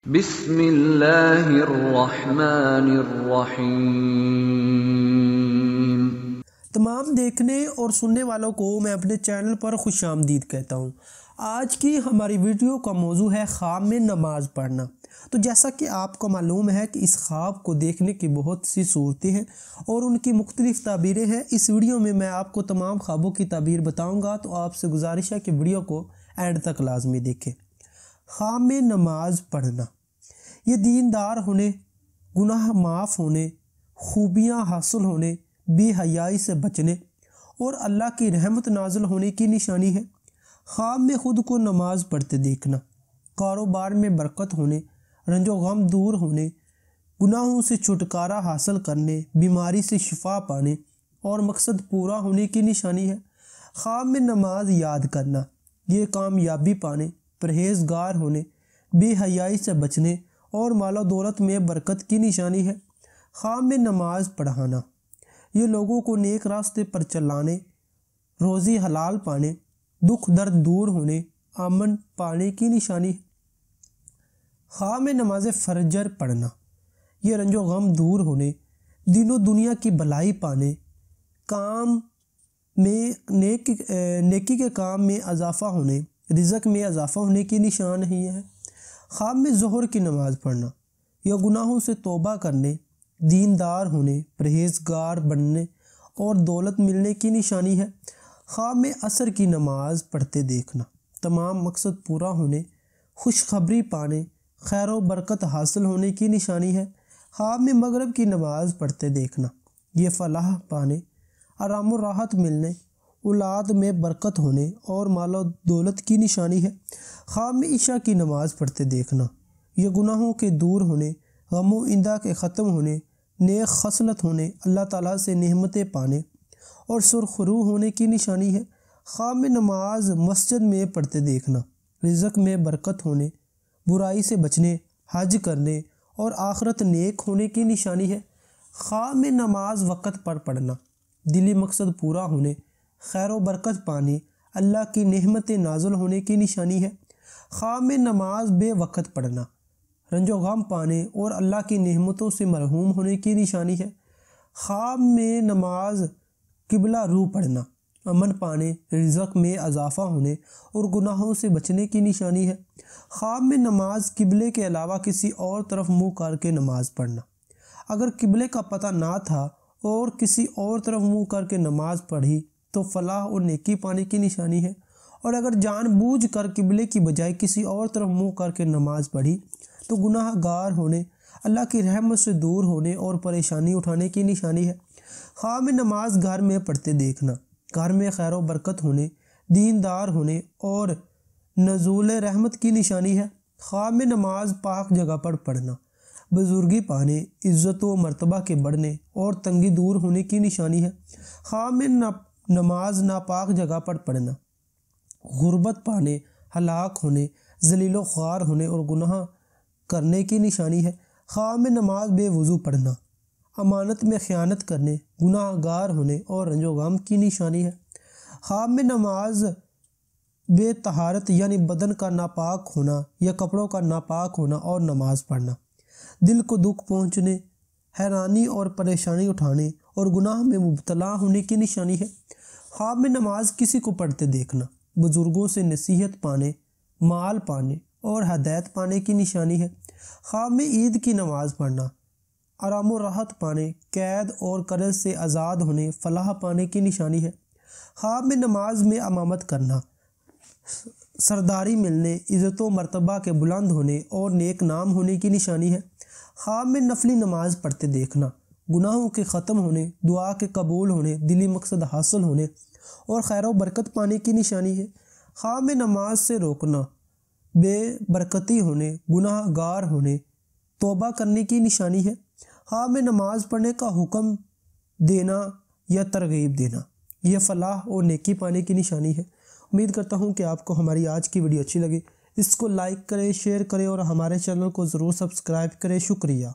بسم اللہ الرحمن الرحیم۔ تمام دیکھنے اور سننے والوں کو میں اپنے چینل پر خوش آمدید کہتا ہوں۔ آج کی ہماری ویڈیو کا موضوع ہے خواب میں نماز پڑھنا۔ تو جیسا کہ آپ کو معلوم ہے کہ اس خواب کو دیکھنے کی بہت سی صورتیں ہیں اور ان کی مختلف تعبیریں ہیں۔ اس ویڈیو میں میں آپ کو تمام خوابوں کی تعبیر بتاؤں گا، تو آپ سے گزارش ہے کہ ویڈیو کو اینڈ تک لازمی دیکھیں۔ خواب میں نماز پڑھنا، یہ دیندار ہونے، گناہ معاف ہونے، خوبیاں حاصل ہونے، بے حیائی سے بچنے اور اللہ کی رحمت نازل ہونے کی نشانی ہے۔ خواب میں خود کو نماز پڑھتے دیکھنا، کاروبار میں برکت ہونے، رنج و غم دور ہونے، گناہوں سے چھٹکارا حاصل کرنے، بیماری سے شفا پانے اور مقصد پورا ہونے کی نشانی ہے۔ خواب میں نماز یاد کرنا، یہ کامیابی پانے، پرہیزگار ہونے، بے حیائی سے بچنے اور مال و دولت میں برکت کی نشانی ہے۔ خواب میں نماز پڑھانا، یہ لوگوں کو نیک راستے پر چلانے، روزی حلال پانے، دکھ درد دور ہونے، امن پانے کی نشانی ہے۔ خواب میں نماز فجر پڑھنا، یہ رنج و غم دور ہونے، دین و دنیا کی بھلائی پانے، کام میں نیکی کے کام میں اضافہ ہونے، رزق میں اضافہ ہونے کی نشان ہے۔ خواب میں ظہر کی نماز پڑھنا، یا گناہوں سے توبہ کرنے، دیندار ہونے، پرہیزگار بننے اور دولت ملنے کی نشانی ہے۔ خواب میں عصر کی نماز پڑھتے دیکھنا، تمام مقصد پورا ہونے، خوشخبری پانے، خیر و برکت حاصل ہونے کی نشانی ہے۔ خواب میں مغرب کی نماز پڑھتے دیکھنا، یہ فلاح پانے، آرام و راحت ملنے، اولاد میں برکت ہونے اور مال و دولت کی نشانی ہے۔ خواب میں عشاء کی نماز پڑھتے دیکھنا، یہ گناہوں کے دور ہونے، غم و اندہ کے ختم ہونے، نیک خصلت ہونے، اللہ تعالیٰ سے نعمتیں پانے اور سرخ روح ہونے کی نشانی ہے۔ خواب میں نماز مسجد میں پڑھتے دیکھنا، رزق میں برکت ہونے، برائی سے بچنے، حج کرنے اور آخرت نیک ہونے کی نشانی ہے۔ خواب میں نماز وقت پر پڑھنا، دلی مقصد پورا ہونے، خیر و برکت پانے، اللہ کی نعمتیں نازل ہونے کی نشانی ہے۔ خواب میں نماز بے وقت پڑھنا، رنج و غم پانے اور اللہ کی نعمتوں سے محروم ہونے کی نشانی ہے۔ خواب میں نماز قبلہ رو پڑھنا، امن پانے، رزق میں اضافہ ہونے اور گناہوں سے بچنے کی نشانی ہے۔ خواب میں نماز قبلے کے علاوہ کسی اور طرف منہ کر کے نماز پڑھنا، اگر قبلے کا پتہ نہ تھا اور کسی اور طرف منہ کر کے نماز پڑھی تو فلاح اور نیکی پانے کی نشانی ہے، اور اگر جان بوجھ کر قبلے کی بجائے کسی اور طرف منہ کر کے نماز پڑھی تو گناہ گار ہونے، اللہ کی رحمت سے دور ہونے اور پریشانی اٹھانے کی نشانی ہے۔ خواب میں نماز گھر میں پڑھتے دیکھنا، گھر میں خیر و برکت ہونے، دیندار ہونے اور نزول رحمت کی نشانی ہے۔ خواب میں نماز پاک جگہ پر پڑھنا، بزرگی پانے، عزت و مرتبہ کے بڑھنے اور تنگی دور ہونے کی نشانی ہے۔ خواب میں نماز ناپاک جگہ پر پڑھنا، غربت پانے، ہلاک ہونے، ذلیل و خوار ہونے اور گناہ کرنے کی نشانی ہے۔ خواب میں نماز بے وضو پڑھنا، امانت میں خیانت کرنے، گناہ گار ہونے اور رنج و غم کی نشانی ہے۔ خواب میں نماز بے طہارت یعنی بدن کا ناپاک ہونا یا کپڑوں کا ناپاک ہونا اور نماز پڑھنا، دل کو دکھ پہنچنے، حیرانی اور پریشانی اٹھانے اور گناہ میں مبتلا ہونے کی نشانی ہے۔ خواب میں نماز کسی کو پڑھتے دیکھنا، بزرگوں سے نصیحت پانے، مال پانے اور ہدایت پانے کی نشانی ہے۔ خواب میں عید کی نماز پڑھنا، آرام و راحت پانے، قید اور قرض سے آزاد ہونے، فلاح پانے کی نشانی ہے۔ خواب میں نماز میں امامت کرنا، سرداری ملنے، عزت و مرتبہ کے بلند ہونے اور نیک نام ہونے کی نشانی ہے۔ خواب میں نفلی نماز پڑھتے دیکھنا، گناہوں کے ختم ہونے، دعا کے قبول ہونے، دلی مقصد حاصل ہونے اور خیر و برکت پانے کی نشانی ہے۔ خواب میں نماز سے روکنا، بے برکتی ہونے، گناہ گار ہونے، توبہ کرنے کی نشانی ہے۔ خواب میں نماز پڑھنے کا حکم دینا یا ترغیب دینا، یہ فلاح اور نیکی پانے کی نشانی ہے۔ امید کرتا ہوں کہ آپ کو ہماری آج کی ویڈیو اچھی لگی۔ اس کو لائک کریں، شیئر کریں اور ہمارے چینل کو ضرور سبسکرائب کریں۔ شکریہ۔